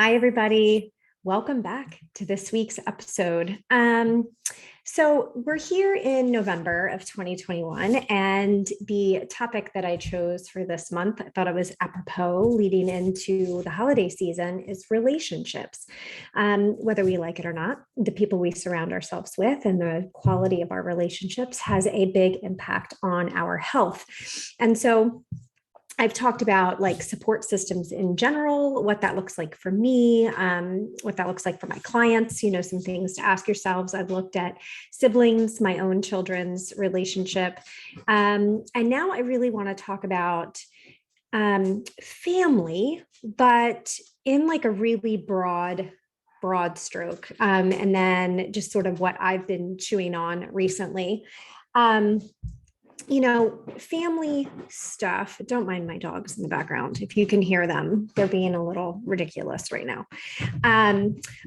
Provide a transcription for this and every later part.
Hi, everybody. Welcome back to this week's episode. So we're here in November of 2021, and the topic that I chose for this month, I thought it was apropos leading into the holiday season, is relationships. Whether we like it or not, the people we surround ourselves with and the quality of our relationships has a big impact on our health. And so I've talked about like support systems in general, what that looks like for me, what that looks like for my clients, some things to ask yourselves. I've looked at siblings, my own children's relationship. And now I really want to talk about family, but in like a really broad stroke. And then just sort of what I've been chewing on recently. Family stuff. Don't mind my dogs in the background. If you can hear them, they're being a little ridiculous right now.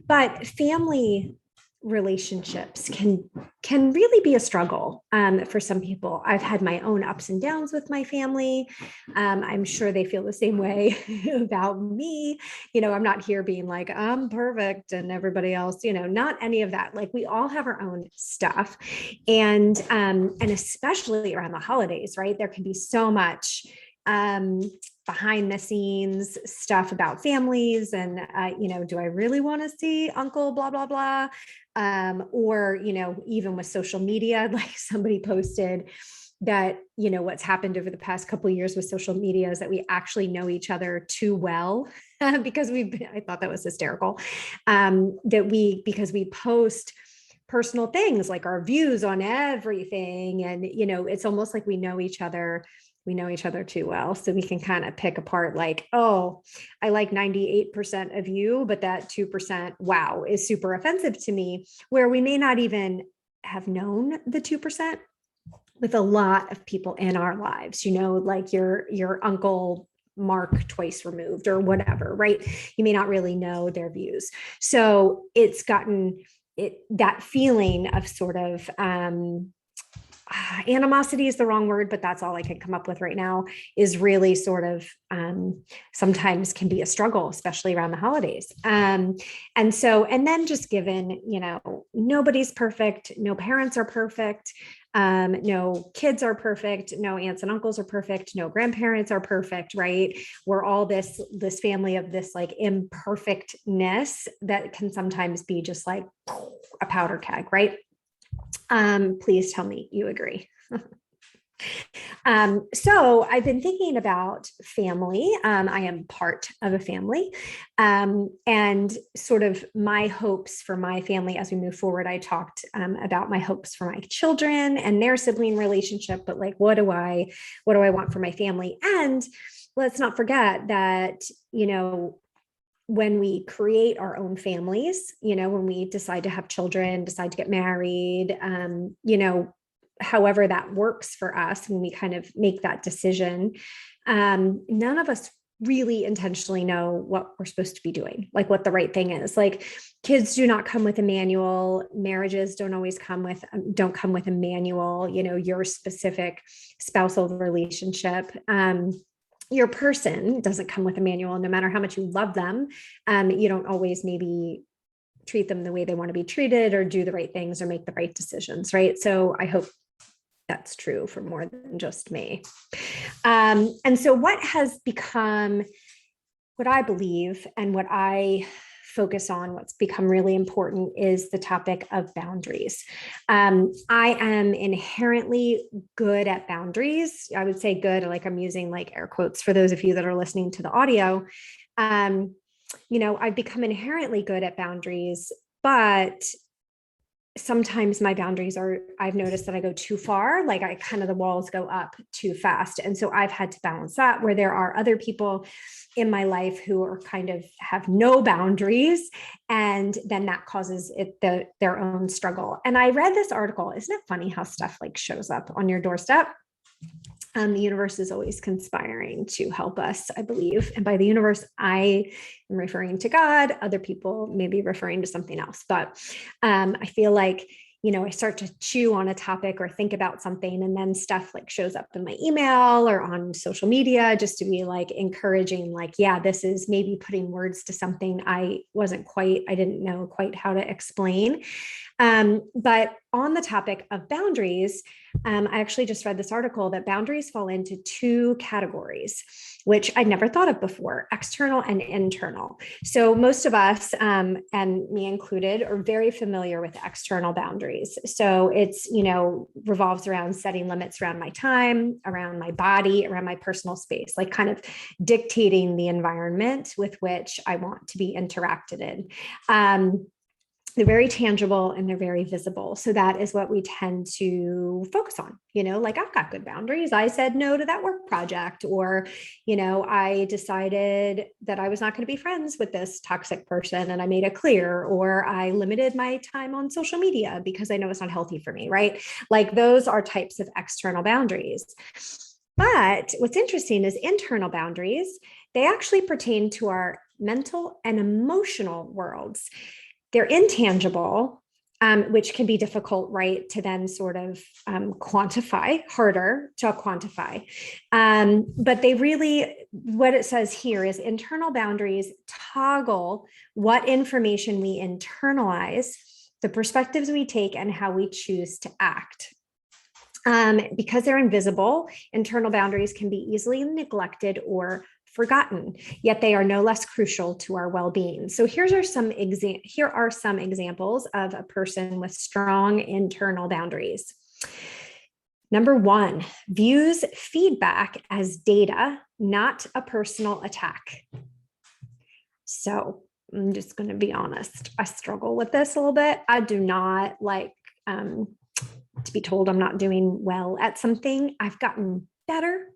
But family relationships can really be a struggle for some people. I've had my own ups and downs with my family. I'm sure they feel the same way about me. I'm not here being like, I'm perfect and everybody else, not any of that. Like we all have our own stuff. And especially around the holidays, right? There can be so much behind the scenes stuff about families and, do I really want to see uncle blah, blah, blah. Or, even with social media, like somebody posted that, what's happened over the past couple of years with social media is that we actually know each other too well because I thought that was hysterical. Because we post personal things like our views on everything. And, it's almost like we know each other too well. So we can kind of pick apart like, oh, I like 98% of you, but that 2%, wow, is super offensive to me, where we may not even have known the 2% with a lot of people in our lives, like your uncle Mark twice removed or whatever, right? You may not really know their views. So it's gotten that feeling of sort of, animosity is the wrong word, but that's all I can come up with right now, is really sort of sometimes can be a struggle, especially around the holidays. And then just given, nobody's perfect, no parents are perfect, no kids are perfect, no aunts and uncles are perfect, no grandparents are perfect, right? We're all this family of this like imperfectness that can sometimes be just like a powder keg, right? Please tell me you agree. So I've been thinking about family. I am part of a family, and sort of my hopes for my family as we move forward. I talked about my hopes for my children and their sibling relationship, but like, what do I want for my family? And let's not forget that, when we create our own families, when we decide to have children, decide to get married, however that works for us, when we kind of make that decision, none of us really intentionally know what we're supposed to be doing, like what the right thing is. Like kids do not come with a manual. Marriages don't always come with a manual, your specific spousal relationship. Your person doesn't come with a manual, no matter how much you love them. You don't always maybe treat them the way they want to be treated or do the right things or make the right decisions, right? So I hope that's true for more than just me. And so what has become what I believe and what I focus on, what's become really important, is the topic of boundaries. I am inherently good at boundaries. I would say good, like I'm using like air quotes for those of you that are listening to the audio. I've become inherently good at boundaries, but sometimes my boundaries I've noticed that I go too far, like the walls go up too fast. And so I've had to balance that, where there are other people in my life who are kind of have no boundaries. And then that causes their own struggle. And I read this article. Isn't it funny how stuff like shows up on your doorstep? The universe is always conspiring to help us, I believe. And by the universe, I am referring to God. Other people may be referring to something else. But I feel like I start to chew on a topic or think about something, and then stuff like shows up in my email or on social media, just to be like encouraging, like, yeah, this is maybe putting words to something I didn't know quite how to explain. But on the topic of boundaries, I actually just read this article that boundaries fall into two categories, which I'd never thought of before: external and internal. So most of us, and me included, are very familiar with external boundaries. So it's, revolves around setting limits around my time, around my body, around my personal space, like kind of dictating the environment with which I want to be interacted in. They're very tangible and they're very visible. So that is what we tend to focus on. Like, I've got good boundaries. I said no to that work project, or, I decided that I was not going to be friends with this toxic person and I made it clear, or I limited my time on social media because I know it's not healthy for me, right? Like, those are types of external boundaries. But what's interesting is internal boundaries, they actually pertain to our mental and emotional worlds. They're intangible, which can be difficult, right, to then sort of quantify, harder to quantify. But they really, what it says here is internal boundaries toggle what information we internalize, the perspectives we take, and how we choose to act. Because they're invisible, internal boundaries can be easily neglected or forgotten, yet they are no less crucial to our well-being. So here are some examples of a person with strong internal boundaries. Number one, views feedback as data, not a personal attack. So I'm just going to be honest. I struggle with this a little bit. I do not like to be told I'm not doing well at something. I've gotten better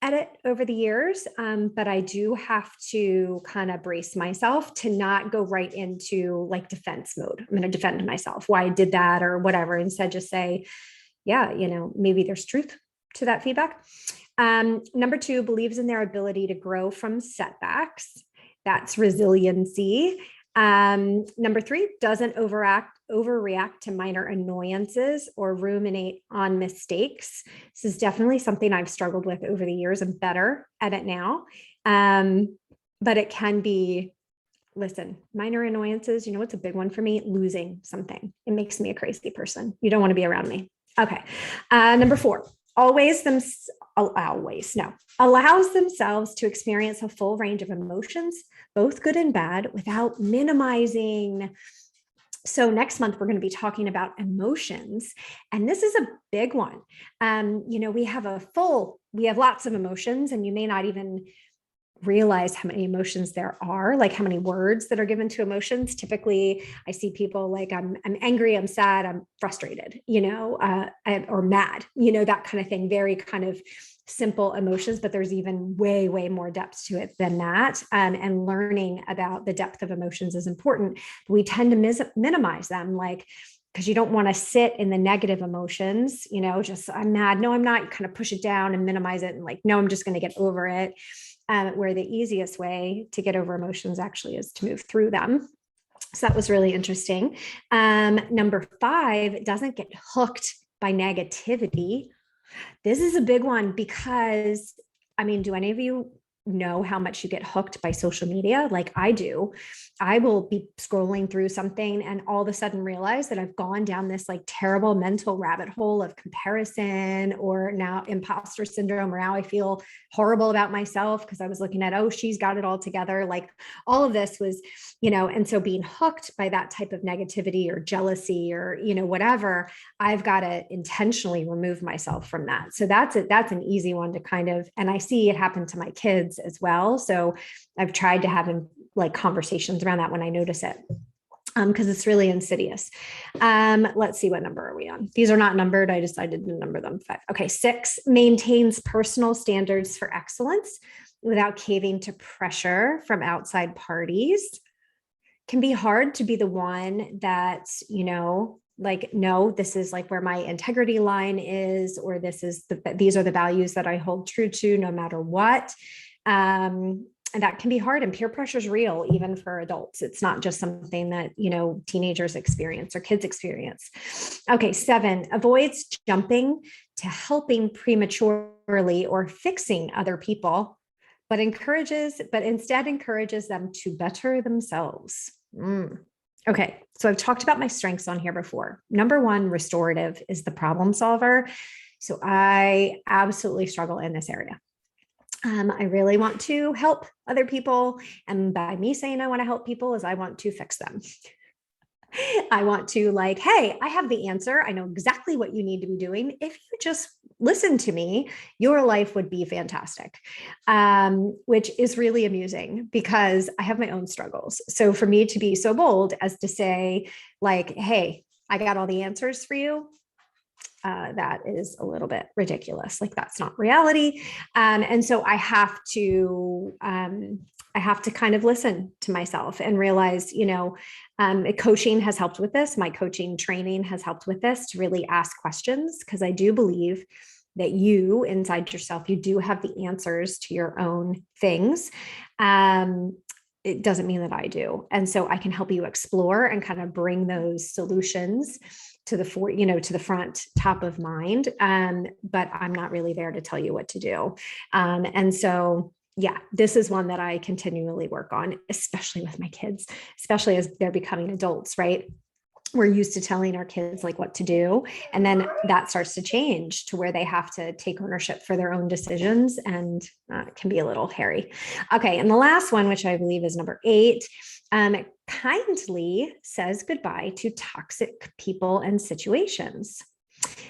at it over the years, but I do have to kind of brace myself to not go right into like defense mode. I'm going to defend myself, why I did that or whatever. Instead, just say, yeah, maybe there's truth to that feedback. Number two, believes in their ability to grow from setbacks. That's resiliency. Number three, doesn't overreact to minor annoyances or ruminate on mistakes. This is definitely something I've struggled with over the years. I'm better at it now. But it can be, listen, minor annoyances, what's a big one for me? Losing something. It makes me a crazy person. You don't want to be around me. Okay. Number four, allows themselves to experience a full range of emotions, both good and bad, without minimizing. So next month, we're going to be talking about emotions. And this is a big one. We have lots of emotions, and you may not even realize how many emotions there are, like how many words that are given to emotions. Typically, I see people like, I'm angry, I'm sad, I'm frustrated, or mad, that kind of thing. Very kind of simple emotions, but there's even way, way more depth to it than that. And learning about the depth of emotions is important. We tend to minimize them, because you don't want to sit in the negative emotions, just I'm mad. No, I'm not. You kind of push it down and minimize it. And no, I'm just going to get over it. Where the easiest way to get over emotions actually is to move through them. So that was really interesting. Number five, doesn't get hooked by negativity. This is a big one because, do any of you know how much you get hooked by social media? Like I do. I will be scrolling through something and all of a sudden realize that I've gone down this terrible mental rabbit hole of comparison, or now imposter syndrome, or now I feel horrible about myself because I was looking at, oh, she's got it all together. All of this was, and so being hooked by that type of negativity or jealousy or, whatever, I've got to intentionally remove myself from that. So that's an easy one to kind of, and I see it happen to my kids as well. So I've tried to have conversations around that when I notice it, because it's really insidious. Let's see, what number are we on? These are not numbered. I decided to number them 5. Okay. 6, maintains personal standards for excellence without caving to pressure from outside parties. Can be hard to be the one that, no, this is where my integrity line is, or these are the values that I hold true to no matter what. and that can be hard, and peer pressure is real even for adults. It's not just something that, teenagers experience or kids experience. Okay, 7, avoids jumping to helping prematurely or fixing other people, but instead encourages them to better themselves. Okay, so I've talked about my strengths on here before. Number 1, restorative, is the problem solver. So I absolutely struggle in this area. I really want to help other people. And by me saying I want to help people is I want to fix them. I want to hey, I have the answer. I know exactly what you need to be doing. If you just listen to me, your life would be fantastic, which is really amusing because I have my own struggles. So for me to be so bold as to say hey, I got all the answers for you, that is a little bit ridiculous. That's not reality. And so I have to kind of listen to myself and realize, coaching has helped with this. My coaching training has helped with this, to really ask questions, because I do believe that you inside yourself, you do have the answers to your own things. It doesn't mean that I do. And so I can help you explore and kind of bring those solutions to the front, top of mind. But I'm not really there to tell you what to do. And so, yeah, this is one that I continually work on, especially with my kids, especially as they're becoming adults, right? We're used to telling our kids what to do. And then that starts to change to where they have to take ownership for their own decisions, and it can be a little hairy. Okay. And the last one, which I believe is number 8, kindly says goodbye to toxic people and situations.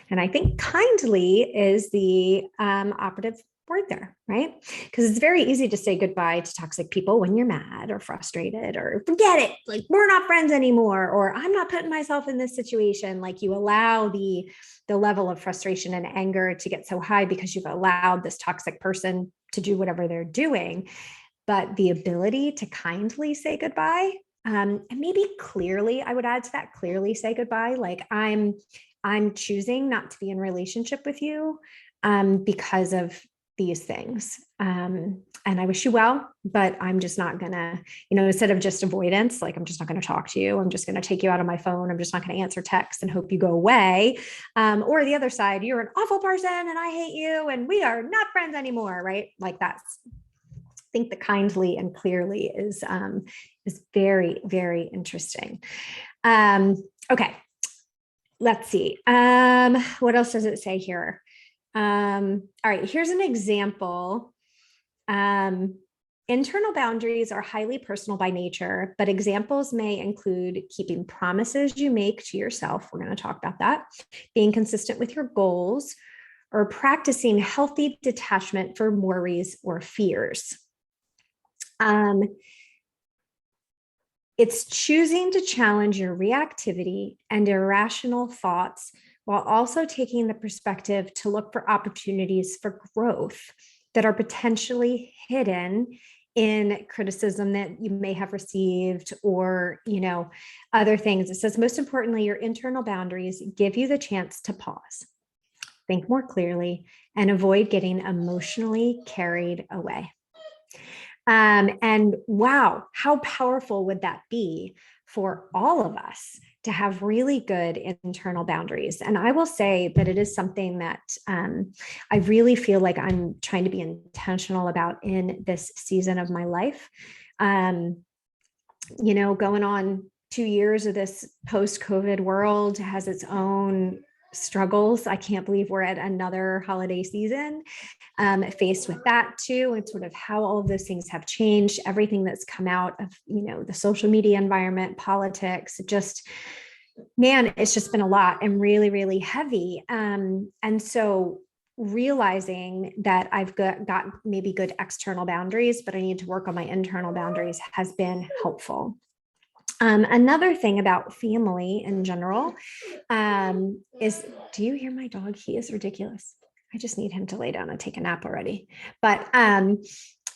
And I think kindly is the operative word there, right? Because it's very easy to say goodbye to toxic people when you're mad or frustrated or forget it, we're not friends anymore, or I'm not putting myself in this situation. You allow the level of frustration and anger to get so high because you've allowed this toxic person to do whatever they're doing. But the ability to kindly say goodbye, and maybe clearly, I would add to that, clearly say goodbye. I'm choosing not to be in relationship with you because of these things. And I wish you well, but I'm just not gonna, instead of just avoidance, I'm just not gonna talk to you. I'm just gonna take you out of my phone. I'm just not gonna answer texts and hope you go away. Or the other side, you're an awful person and I hate you and we are not friends anymore, right? That's, I think the kindly and clearly is very, very interesting. Okay, let's see. What else does it say here? All right, here's an example. Internal boundaries are highly personal by nature, but examples may include keeping promises you make to yourself. We're going to talk about that. Being consistent with your goals, or practicing healthy detachment from worries or fears. It's choosing to challenge your reactivity and irrational thoughts while also taking the perspective to look for opportunities for growth that are potentially hidden in criticism that you may have received, or, other things. It says, most importantly, your internal boundaries give you the chance to pause, think more clearly, and avoid getting emotionally carried away. And wow, how powerful would that be for all of us to have really good internal boundaries? And I will say that it is something that I really feel like I'm trying to be intentional about in this season of my life. Going on 2 years of this post-COVID world has its own struggles. I can't believe we're at another holiday season faced with that too, and sort of how all of those things have changed, everything that's come out of, the social media environment, politics, just, man, it's just been a lot and really, really heavy. And so realizing that I've got maybe good external boundaries, but I need to work on my internal boundaries has been helpful. Another thing about family in general is, do you hear my dog? He is ridiculous. I just need him to lay down and take a nap already. But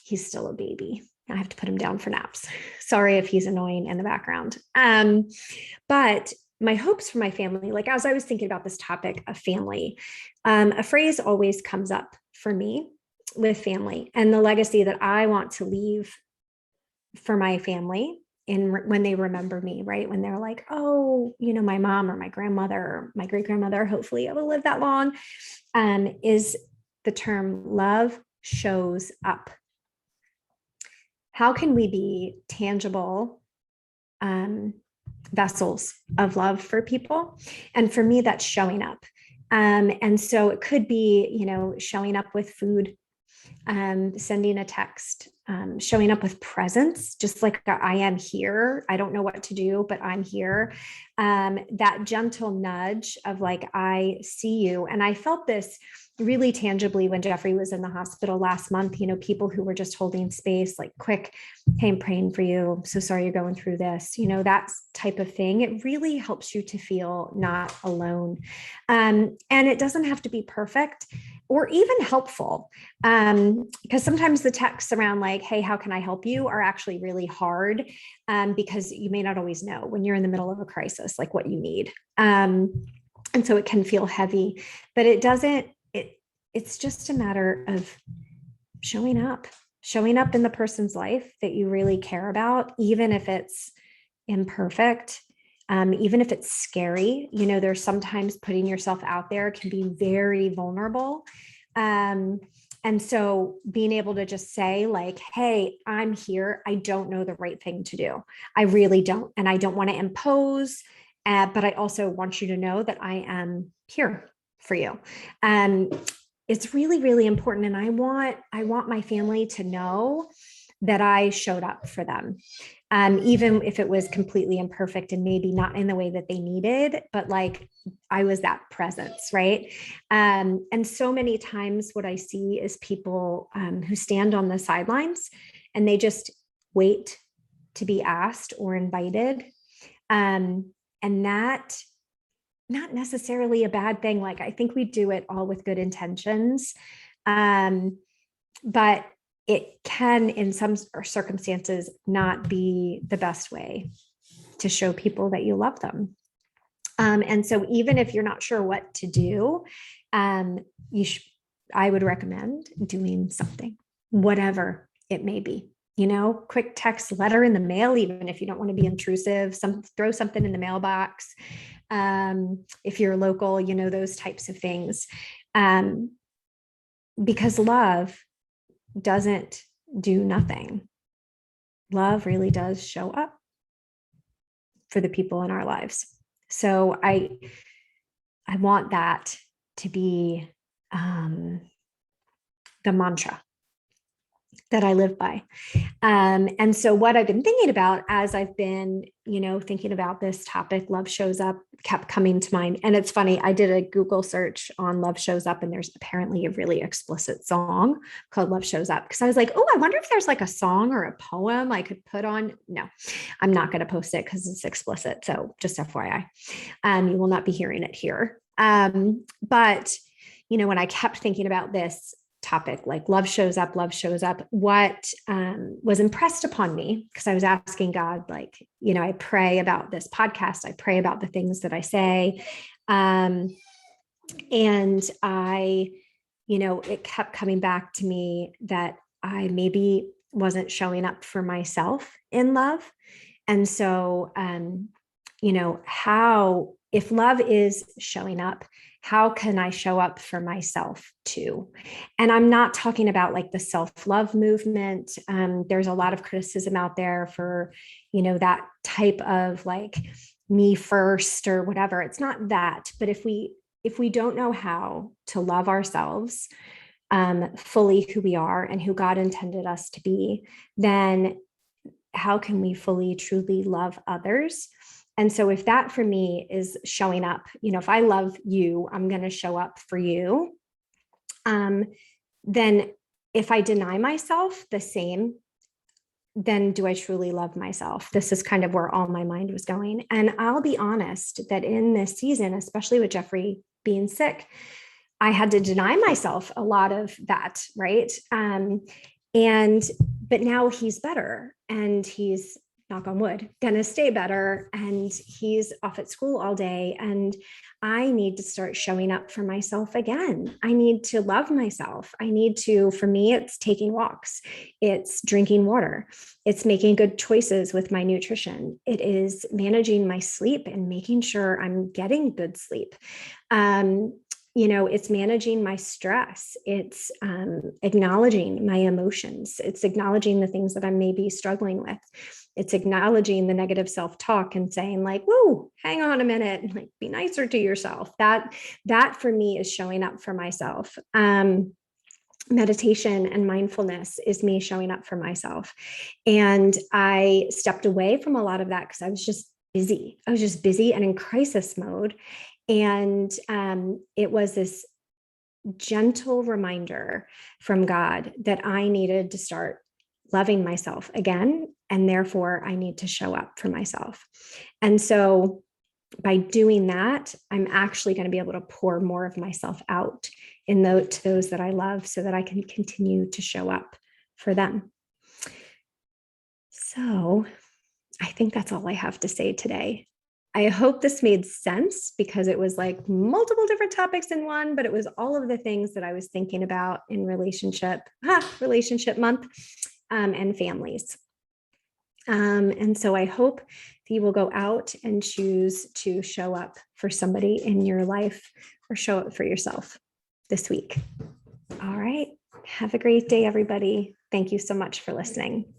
he's still a baby. I have to put him down for naps. Sorry if he's annoying in the background. But my hopes for my family, as I was thinking about this topic of family, a phrase always comes up for me. with family and the legacy that I want to leave for my family when they remember me, right? When they're like, oh, my mom or my grandmother or my great grandmother, hopefully I will live that long, is the term love shows up. How can we be tangible vessels of love for people? And for me, that's showing up. And so it could be, showing up with food, sending a text, showing up with presence, just like I am here. I don't know what to do, but I'm here. That gentle nudge of like, I see you. And I felt this really tangibly when Jeffrey was in the hospital last month, people who were just holding space, like quick, hey, I'm praying for you. I'm so sorry you're going through this, that type of thing. It really helps you to feel not alone. And it doesn't have to be perfect or even helpful. Because sometimes the texts around like, hey, how can I help you, are actually really hard, because you may not always know when you're in the middle of a crisis, like what you need. And so it can feel heavy, but it's just a matter of showing up in the person's life that you really care about, even if it's imperfect. Even if it's scary, there's sometimes putting yourself out there can be very vulnerable. And so being able to just say like, hey, I'm here. I don't know the right thing to do. I really don't. And I don't want to impose, but I also want you to know that I am here for you. It's really, really important. And I want my family to know that I showed up for them. Even if it was completely imperfect and maybe not in the way that they needed, but like I was that presence, right? And so many times what I see is people who stand on the sidelines and they just wait to be asked or invited. And that, not necessarily a bad thing. Like I think we do it all with good intentions. But it can, in some circumstances, not be the best way to show people that you love them. And so even if you're not sure what to do, I would recommend doing something, whatever it may be. Quick text, letter in the mail, even if you don't want to be intrusive, throw something in the mailbox. If you're local, those types of things. Because love doesn't do nothing. Love really does show up for the people in our lives. So I want that to be the mantra that I live by. And so what I've been thinking about as I've been, thinking about this topic, love shows up, kept coming to mind. And it's funny, I did a Google search on love shows up, and there's apparently a really explicit song called Love Shows Up. Because I was like, oh, I wonder if there's like a song or a poem I could put on. No, I'm not going to post it because it's explicit. So just FYI, you will not be hearing it here. But, when I kept thinking about this topic, like love shows up, what was impressed upon me, because I was asking God, like, I pray about this podcast, I pray about the things that I say. And it kept coming back to me that I maybe wasn't showing up for myself in love. And so, if love is showing up, how can I show up for myself too? And I'm not talking about like the self-love movement. There's a lot of criticism out there for, that type of like me first or whatever. It's not that, but if we don't know how to love ourselves fully, who we are and who God intended us to be, then how can we fully, truly love others? And so if that for me is showing up, if I love you, I'm going to show up for you. Then if I deny myself the same, then do I truly love myself? This is kind of where all my mind was going. And I'll be honest that in this season, especially with Jeffrey being sick, I had to deny myself a lot of that, right? But now he's better and he's knock on wood, going to stay better. And he's off at school all day. And I need to start showing up for myself again. I need to love myself. I need to, for me, it's taking walks, it's drinking water, it's making good choices with my nutrition, it is managing my sleep and making sure I'm getting good sleep. It's managing my stress. It's acknowledging my emotions. It's acknowledging the things that I may be struggling with. It's acknowledging the negative self-talk and saying like, whoa, hang on a minute, like be nicer to yourself. That for me is showing up for myself. Meditation and mindfulness is me showing up for myself. And I stepped away from a lot of that because I was just busy. I was just busy and in crisis mode. And it was this gentle reminder from God that I needed to start loving myself again. And therefore, I need to show up for myself. And so by doing that, I'm actually going to be able to pour more of myself out to those that I love so that I can continue to show up for them. So I think that's all I have to say today. I hope this made sense because it was like multiple different topics in one, but it was all of the things that I was thinking about in relationship month, and families. And so I hope that you will go out and choose to show up for somebody in your life or show up for yourself this week. All right. Have a great day, everybody. Thank you so much for listening.